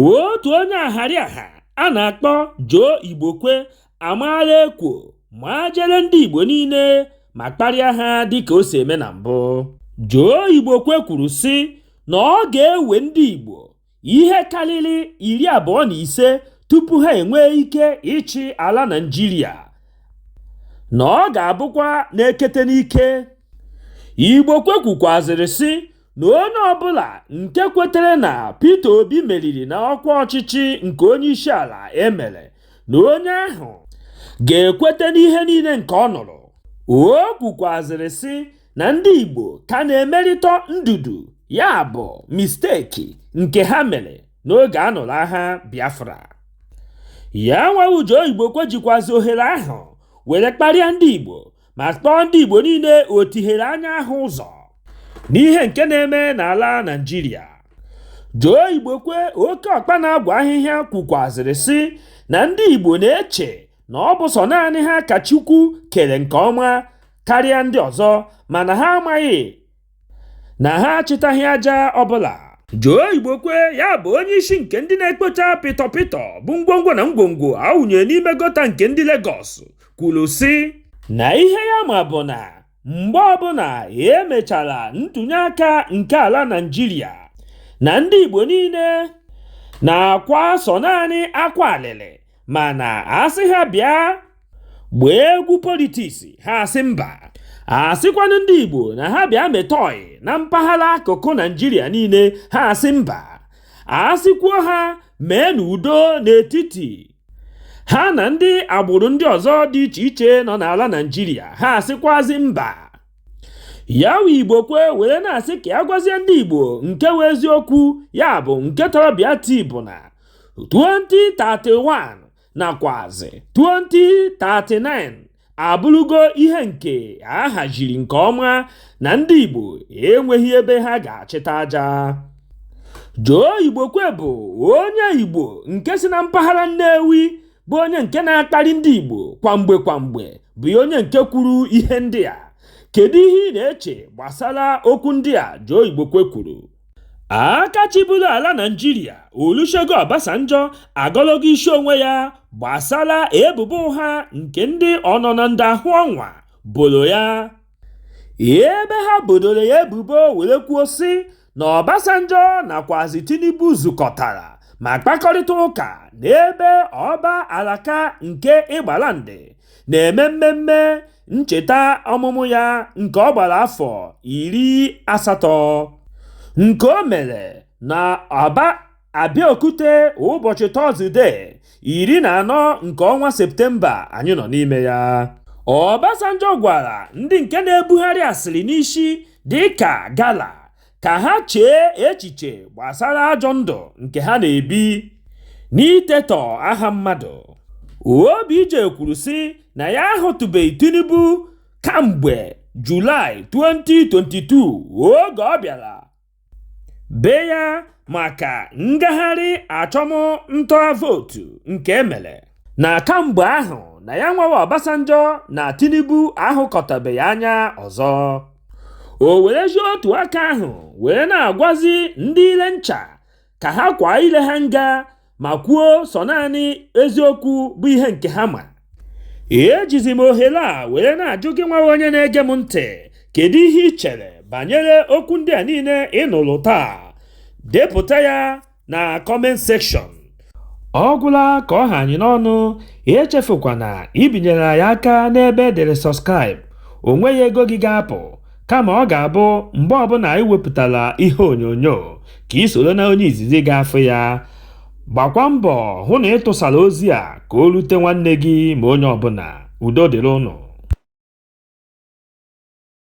otu onye ahariaha a na-akpọ Igbokwe amaala ekwo ma jere ndị Igbo niile ma kparịa ha dịka o si eme na mbụ. Igbokwe kwuru sị na ọ ga-ewe ndị Igbo ihe karịrị 25 tupu ha enwee ike ịchị ala Naịjirịa, na ọ ga-abụkwa n'ekete n'ike. Igbokwe kwukwazịrị sị na onye ọbụla nke kwetere na Peter Obi meriri na ọkwa ọchịchị nke onye isi ala emere, na onye ahụ ga-ekwete n'ihe niile nke ọ nụrụ. O kwukwazịrị sị na ndị Igbo ka na-emerịta ndudu, ya bụ misteki nke ha mere n'oge a nụrụ agha Biafra. Ya nwa Igbokwe jikwazi ohere ahụ were kparịa ndị Igbo ma kpọọ ndị Igbo niile otighere anya ahụ ụzọ n'ihe nke na-eme n'ala Naịjirịa. Igbokwe, oke ọkpa na-agwa ahịhịa, kwukwazịrị sị na ndị Igbo na-eche na ọ bụ sọ naanị ha ka Chukwu kere nke ọma karịa ndị ọzọ, mana ha amaghị na ha achịtaghị aja ọbụla. Igbokwe, ya bụ onye isi nke ndị na-ekpocha pịtọpịtọ bụ ngwongwo na ngwongwo awụnye n'ime gota nke ndị Legọs, kwuru sị na ihe ya ma bụ na mgbe ọbụla emechara ntụnye aka nke ala Naịjirịa, na ndị Igbo niile na-akwa sọ naanị akwa alịlị, mana asị ha bịa gbaa egwu politiks ha asị mba. Asịkwanụ ndị Igbo na ha bịa metọị na mpaghara akụkụ Naịjirịa niile ha asị mba. Asịkwuo ha mee n'udo n'etiti ha na ndị agbụrụ ndị ọzọ dị iche iche nọ n'ala Naịjirịa, ha asịkwazi mba. Ya wụ Igbokwe were na-asị ka ya gwazie ndị Igbo nke wee eziokwu, ya bụ nke tọrọ bịati bụ na 2031 nakwazi 2039 abụrụgo ihe nke a haziri nke ọma, na ndị Igbo enweghị ebe ha ga-achịta aja. Igbokwe bụ onye Igbo nke si na mpaghara Nnewi, bụ onye nke na-akparị ndị Igbo kwamgbe bụ onye nke kwuru ihe ndị a. Kedu ihe ị na-eche gbasara okwu ndị a Igbokwe kwuru? Aka chịburu ala Naịjirịa Olusegun Obasanjo agọlọgo isi onwe ya gbasara ebubo ụgha nke ndị ọnọnọ ndị ahụ ọnwa boro ya, ebe ha bodoro ya ebubo were kwuo sị na Obasanjo nakwazi Tinubu zukọtara ma kpakọrịta ụka n'ebe ọba alaka nke Igbalandị na-eme mmemme ncheta ọmụmụ ya nke ọ gbara afọ 80, nke o mere na Abeokuta ụbọchị Tọzdee 14 nke ọnwa Septemba anyị nọ n'ime ya. Obasanjo gwara ndị nke na-ebugharị asịrị n'isi dịka gala ka ha chee echiche gbasara ajọ ndụ nke ha na-ebi n'itetọ aha mmadụ. OBJ kwuru sị na ya ahụtụbeghị Tinubu kamgbe Julaị 2022 oge ọ bịara be ya maka ngagharị achọmnta vootu nke emere, na kamgbe ahụ na ya nwawa Obasanjo na Tinubu ahụkọtabeghị anya ọzọ. O werezie otu aka ahụ wee na-agwazi ndị ile ncha ka ha kwa ile ha nga ma kwuo sọ naanị eziokwu bụ ihe nke ha ma. Ejizi m ohere a were na-ajụ gị nwa onye na-ege m ntị, kedu ihe ị chere banyere okwu ndị a niile ị nụrụ taa? Depụta ya na comment section. Ọ gwụla ka ọ ha anyị n'ọnụ, echefukwana ibinyere anyị aka n'ebe edere subscribe. O nweghị ego gị ga-apụ, kama ọ ga-abụ mgbe ọbụla anyị wepụtara ihe onyonyo ka ị soro na onye izizi ga-afụ ya. Gbakwa mbọ hụ na ị tụsara ozi a ka o rute nwanne gị ma onye ọbụla. Udo dịrị ụnụ.